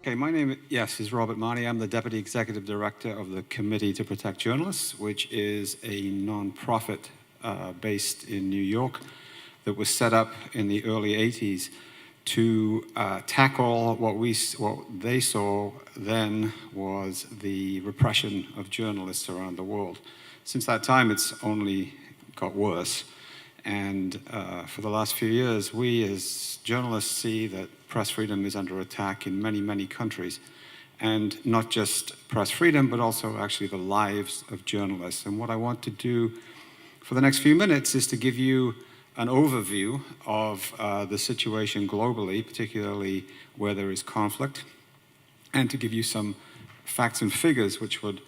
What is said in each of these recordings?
Okay, my name, yes, is Robert Mahoney. I'm the Deputy Executive Director of the Committee to Protect Journalists, which is a non-profit based in New York that was set up in the early 80s to tackle what they saw then was the repression of journalists around the world. Since that time, it's only got worse. And for the last few years, we as journalists see that press freedom is under attack in many, many countries. And not just press freedom, but also actually the lives of journalists. And what I want to do for the next few minutes is to give you an overview of the situation globally, particularly where there is conflict, and to give you some facts and figures which would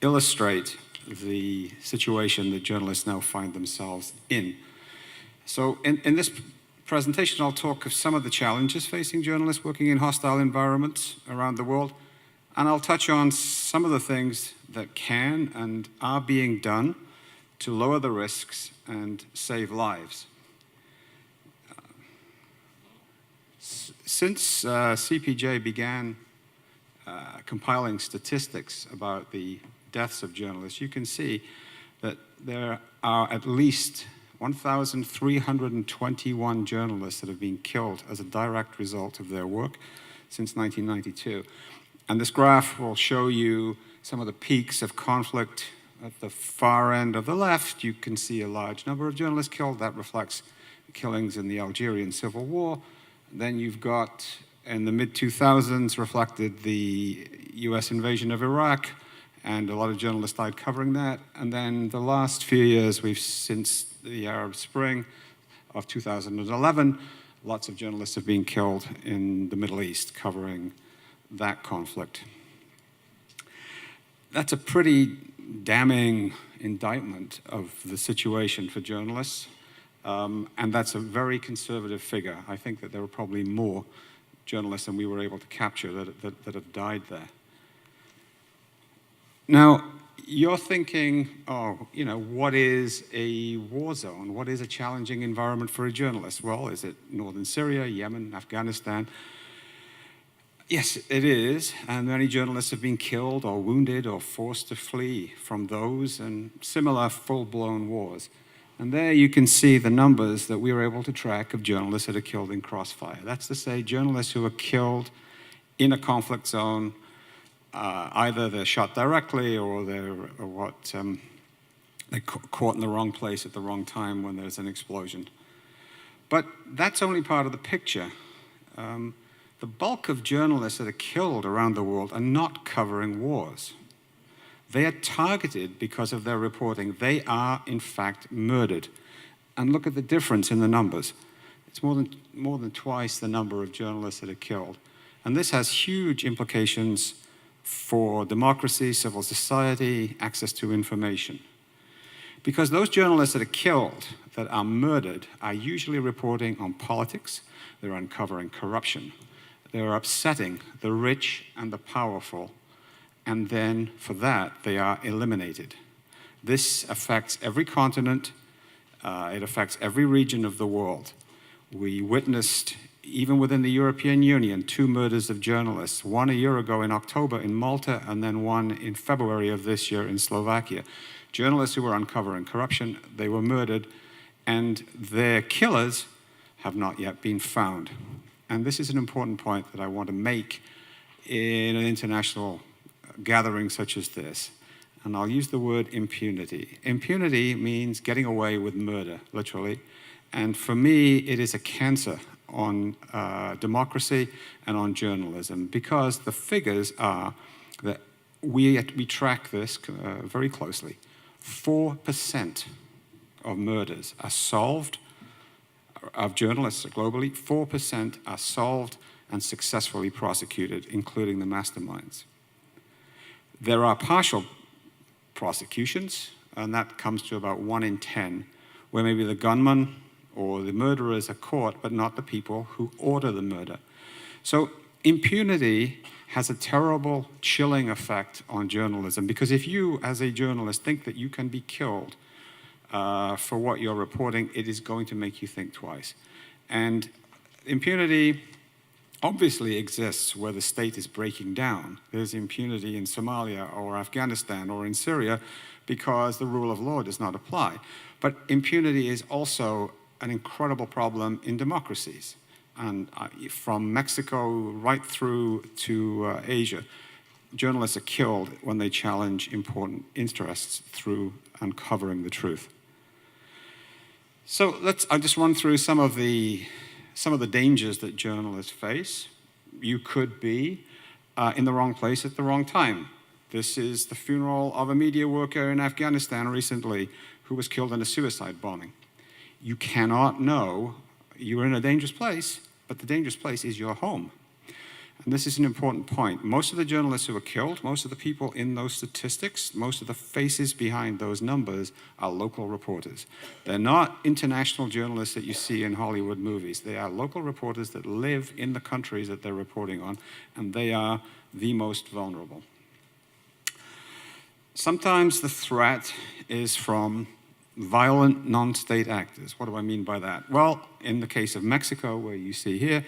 illustrate the situation that journalists now find themselves in. So in this presentation, I'll talk of some of the challenges facing journalists working in hostile environments around the world, and I'll touch on some of the things that can and are being done to lower the risks and save lives. Since CPJ began compiling statistics about the deaths of journalists, you can see that there are at least 1,321 journalists that have been killed as a direct result of their work since 1992. And this graph will show you some of the peaks of conflict. At the far end of the left, you can see a large number of journalists killed. That reflects killings in the Algerian Civil War. Then you've got, in the mid-2000s, reflected the US invasion of Iraq, and a lot of journalists died covering that. And then the last few years, since the Arab Spring of 2011, lots of journalists have been killed in the Middle East covering that conflict. That's a pretty damning indictment of the situation for journalists, and that's a very conservative figure. I think that there are probably more journalists than we were able to capture that have died there. Now, you're thinking, oh, you know, what is a war zone? What is a challenging environment for a journalist? Well, is it northern Syria, Yemen, Afghanistan? Yes, it is, and many journalists have been killed or wounded or forced to flee from those and similar full-blown wars. And there you can see the numbers that we were able to track of journalists that are killed in crossfire. That's to say, journalists who are killed in a conflict zone. Either they're shot directly or they're caught in the wrong place at the wrong time when there's an explosion. But that's only part of the picture. The bulk of journalists that are killed around the world are not covering wars. They are targeted because of their reporting. They are, in fact, murdered. And look at the difference in the numbers. It's more than twice the number of journalists that are killed. And this has huge implications for democracy, civil society, access to information. Because those journalists that are killed, that are murdered, are usually reporting on politics, they're uncovering corruption, they're upsetting the rich and the powerful, and then for that, they are eliminated. This affects every continent, it affects every region of the world. We witnessed, even within the European Union, 2 murders of journalists, one a year ago in October in Malta, and then one in February of this year in Slovakia. Journalists who were uncovering corruption, they were murdered, and their killers have not yet been found. And this is an important point that I want to make in an international gathering such as this. And I'll use the word impunity. Impunity means getting away with murder, literally. And for me, it is a cancer on democracy and on journalism, because the figures are that we track this very closely. 4% of murders are solved, of journalists globally, 4% are solved and successfully prosecuted, including the masterminds. There are partial prosecutions, and that comes to about 1 in 10, where maybe the gunman or the murderers are caught, but not the people who order the murder. So impunity has a terrible, chilling effect on journalism, because if you, as a journalist, think that you can be killed for what you're reporting, it is going to make you think twice. And impunity obviously exists where the state is breaking down. There's impunity in Somalia or Afghanistan or in Syria because the rule of law does not apply. But impunity is also an incredible problem in democracies. And from Mexico right through to Asia, journalists are killed when they challenge important interests through uncovering the truth. So I'll just run through some of the dangers that journalists face. You could be in the wrong place at the wrong time. This is the funeral of a media worker in Afghanistan recently who was killed in a suicide bombing. You cannot know you're in a dangerous place, but the dangerous place is your home. And this is an important point. Most of the journalists who are killed, most of the people in those statistics, most of the faces behind those numbers are local reporters. They're not international journalists that you see in Hollywood movies. They are local reporters that live in the countries that they're reporting on, and they are the most vulnerable. Sometimes the threat is from violent non-state actors. What do I mean by that? Well, in the case of Mexico, where you see here,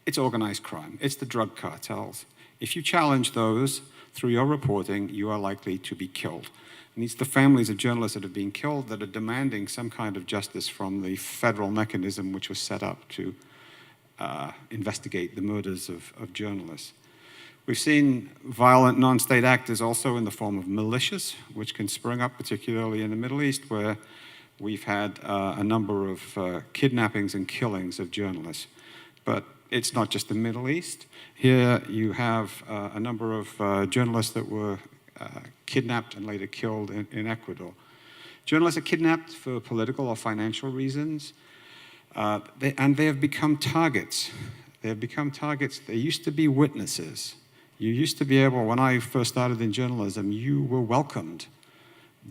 it's organized crime. It's the drug cartels. If you challenge those through your reporting, you are likely to be killed. And it's the families of journalists that have been killed that are demanding some kind of justice from the federal mechanism which was set up to investigate the murders of journalists. We've seen violent non-state actors also in the form of militias, which can spring up, particularly in the Middle East, where we've had a number of kidnappings and killings of journalists. But it's not just the Middle East. Here you have a number of journalists that were kidnapped and later killed in Ecuador. Journalists are kidnapped for political or financial reasons, and they have become targets. They have become targets. They used to be witnesses. You used to be able, when I first started in journalism, you were welcomed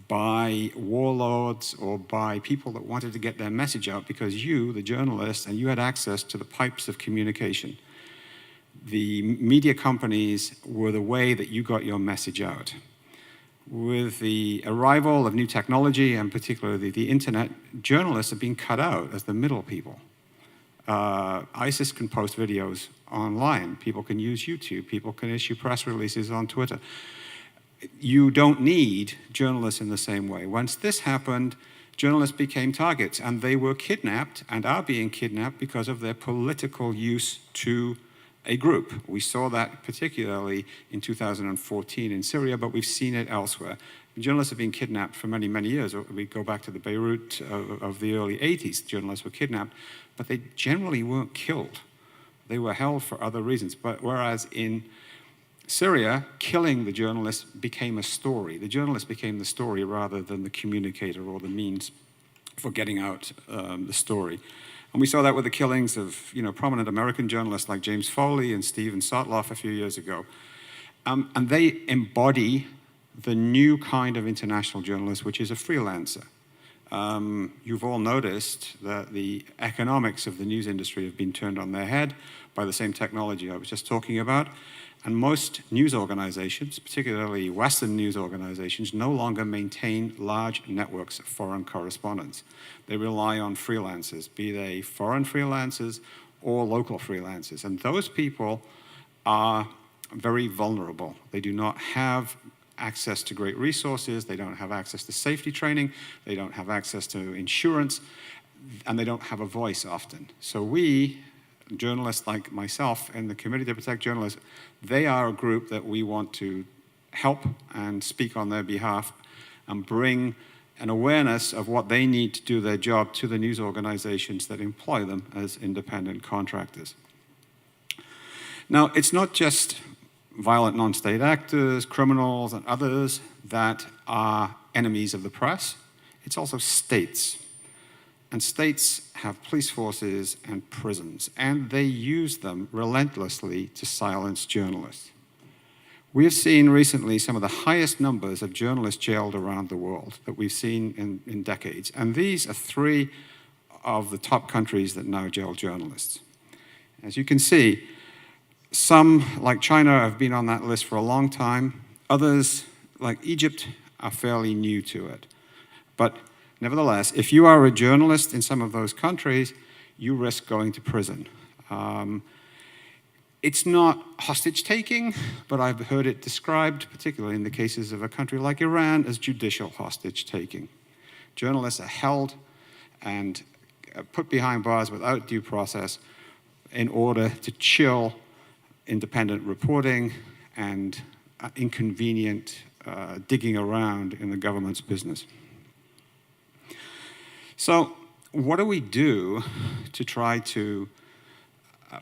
by warlords or by people that wanted to get their message out because you, the journalist, and you had access to the pipes of communication. The media companies were the way that you got your message out. With the arrival of new technology, and particularly the internet, journalists have been cut out as the middle people. ISIS can post videos online. People can use YouTube. People can issue press releases on Twitter. You don't need journalists in the same way. Once this happened, journalists became targets, and they were kidnapped and are being kidnapped because of their political use to a group. We saw that particularly in 2014 in Syria, but we've seen it elsewhere. Journalists have been kidnapped for many, many years. We go back to the Beirut of the early 80s. Journalists were kidnapped, but they generally weren't killed. They were held for other reasons. But whereas in Syria, killing the journalist became a story. The journalist became the story rather than the communicator or the means for getting out the story. And we saw that with the killings of prominent American journalists like James Foley and Stephen Sotloff a few years ago. And they embody the new kind of international journalist, which is a freelancer. You've all noticed that the economics of the news industry have been turned on their head by the same technology I was just talking about. And most news organizations, particularly Western news organizations, no longer maintain large networks of foreign correspondents. They rely on freelancers, be they foreign freelancers or local freelancers. And those people are very vulnerable. They do not have access to great resources. They don't have access to safety training. They don't have access to insurance. And they don't have a voice often. So we, journalists like myself and the Committee to Protect Journalists, they are a group that we want to help and speak on their behalf and bring an awareness of what they need to do their job to the news organizations that employ them as independent contractors. Now, it's not just violent non-state actors, criminals, and others that are enemies of the press. It's also states. And states have police forces and prisons, and they use them relentlessly to silence journalists. We have seen recently some of the highest numbers of journalists jailed around the world that we've seen in decades. And these are 3 of the top countries that now jail journalists. As you can see, some, like China, have been on that list for a long time. Others, like Egypt, are fairly new to it. But nevertheless, if you are a journalist in some of those countries, you risk going to prison. It's not hostage-taking, but I've heard it described, particularly in the cases of a country like Iran, as judicial hostage-taking. Journalists are held and put behind bars without due process in order to chill independent reporting and inconvenient digging around in the government's business. So what do we do to try to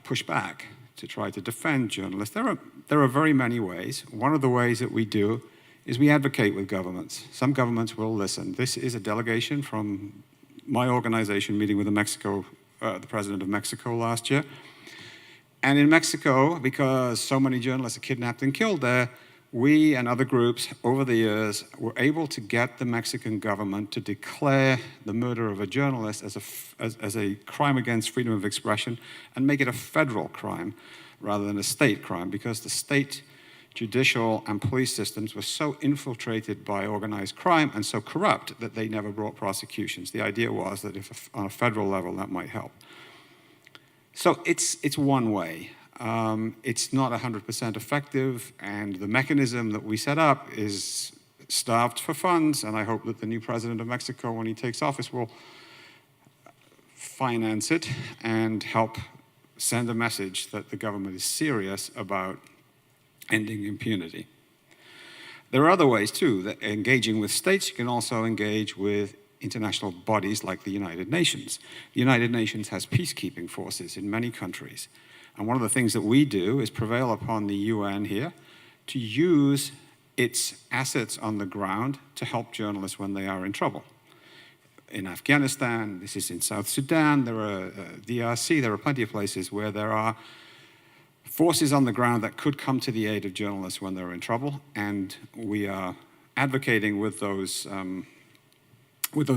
push back, to try to defend journalists? There are very many ways. One of the ways that we do is we advocate with governments. Some governments will listen. This is a delegation from my organization meeting with the president of Mexico last year. And in Mexico, because so many journalists are kidnapped and killed there, we and other groups over the years were able to get the Mexican government to declare the murder of a journalist as a crime against freedom of expression and make it a federal crime rather than a state crime, because the state judicial and police systems were so infiltrated by organized crime and so corrupt that they never brought prosecutions. The idea was that if on a federal level that might help. So it's one way. It's not 100% effective, and the mechanism that we set up is starved for funds, and I hope that the new president of Mexico, when he takes office, will finance it and help send a message that the government is serious about ending impunity. There are other ways, too, that engaging with states. You can also engage with international bodies like the United Nations. The United Nations has peacekeeping forces in many countries. And one of the things that we do is prevail upon the UN here to use its assets on the ground to help journalists when they are in trouble. In Afghanistan, this is in South Sudan, there are DRC, there are plenty of places where there are forces on the ground that could come to the aid of journalists when they're in trouble, and we are advocating with those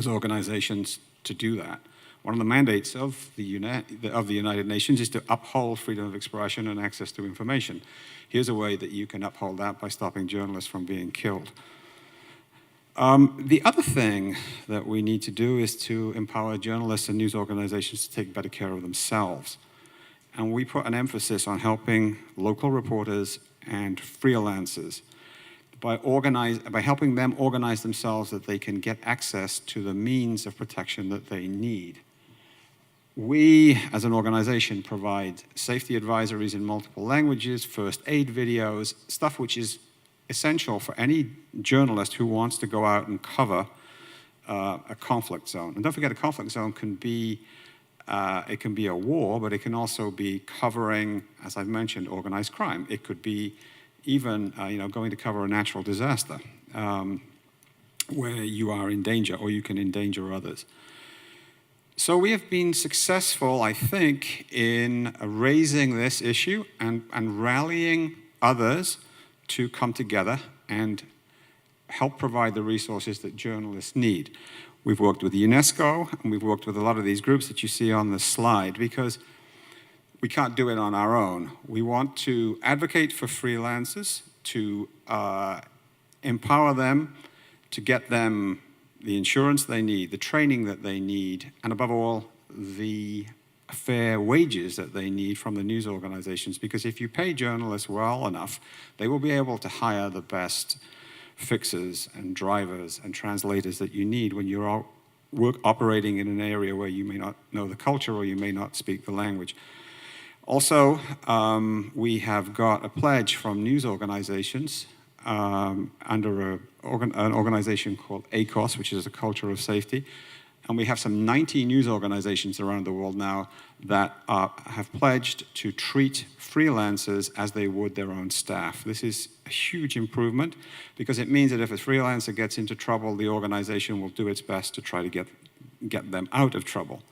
organizations to do that. One of the mandates of the United Nations is to uphold freedom of expression and access to information. Here's a way that you can uphold that by stopping journalists from being killed. The other thing that we need to do is to empower journalists and news organizations to take better care of themselves. And we put an emphasis on helping local reporters and freelancers by helping them organize themselves so that they can get access to the means of protection that they need. We, as an organization, provide safety advisories in multiple languages, first aid videos, stuff which is essential for any journalist who wants to go out and cover a conflict zone. And don't forget, a conflict zone can be it can be a war, but it can also be covering, as I've mentioned, organized crime. It could be even going to cover a natural disaster where you are in danger or you can endanger others. So we have been successful, I think, in raising this issue and rallying others to come together and help provide the resources that journalists need. We've worked with UNESCO, and we've worked with a lot of these groups that you see on the slide, because we can't do it on our own. We want to advocate for freelancers, to empower them, to get them the insurance they need, the training that they need, and above all, the fair wages that they need from the news organizations. Because if you pay journalists well enough, they will be able to hire the best fixers and drivers and translators that you need when you're operating in an area where you may not know the culture or you may not speak the language. Also, we have got a pledge from news organizations under an organization called ACOS, which is a culture of safety. And we have some 90 news organizations around the world now that have pledged to treat freelancers as they would their own staff. This is a huge improvement, because it means that if a freelancer gets into trouble, the organization will do its best to try to get them out of trouble.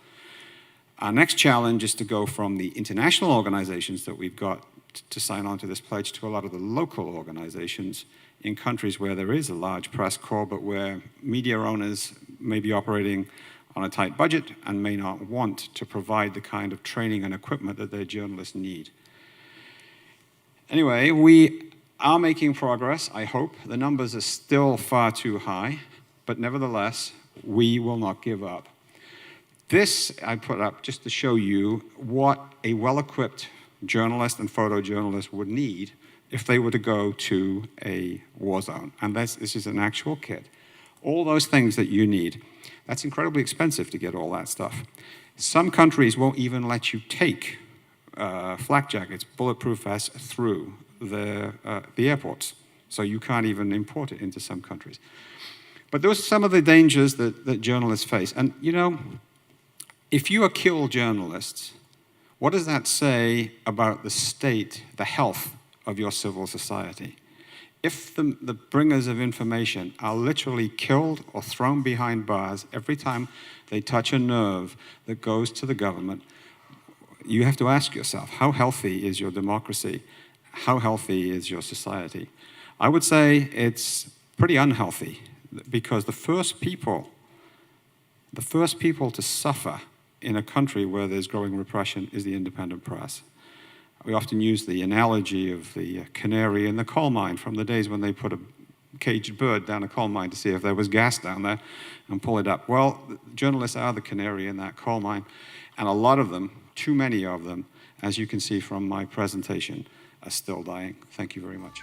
Our next challenge is to go from the international organizations that we've got to sign on to this pledge to a lot of the local organizations in countries where there is a large press corps, but where media owners may be operating on a tight budget and may not want to provide the kind of training and equipment that their journalists need. Anyway, we are making progress, I hope. The numbers are still far too high, but nevertheless, we will not give up. This I put up just to show you what a well-equipped journalists and photojournalists would need if they were to go to a war zone. And this is an actual kit. All those things that you need. That's incredibly expensive to get all that stuff. Some countries won't even let you take flak jackets, bulletproof vests through the airports. So you can't even import it into some countries. But those are some of the dangers that journalists face. And you know, if you are killed journalists, what does that say about the state, the health of your civil society? If the bringers of information are literally killed or thrown behind bars every time they touch a nerve that goes to the government, you have to ask yourself, how healthy is your democracy? How healthy is your society? I would say it's pretty unhealthy, because the first people to suffer in a country where there's growing repression is the independent press. We often use the analogy of the canary in the coal mine from the days when they put a caged bird down a coal mine to see if there was gas down there and pull it up. Well, journalists are the canary in that coal mine, and a lot of them, too many of them, as you can see from my presentation, are still dying. Thank you very much.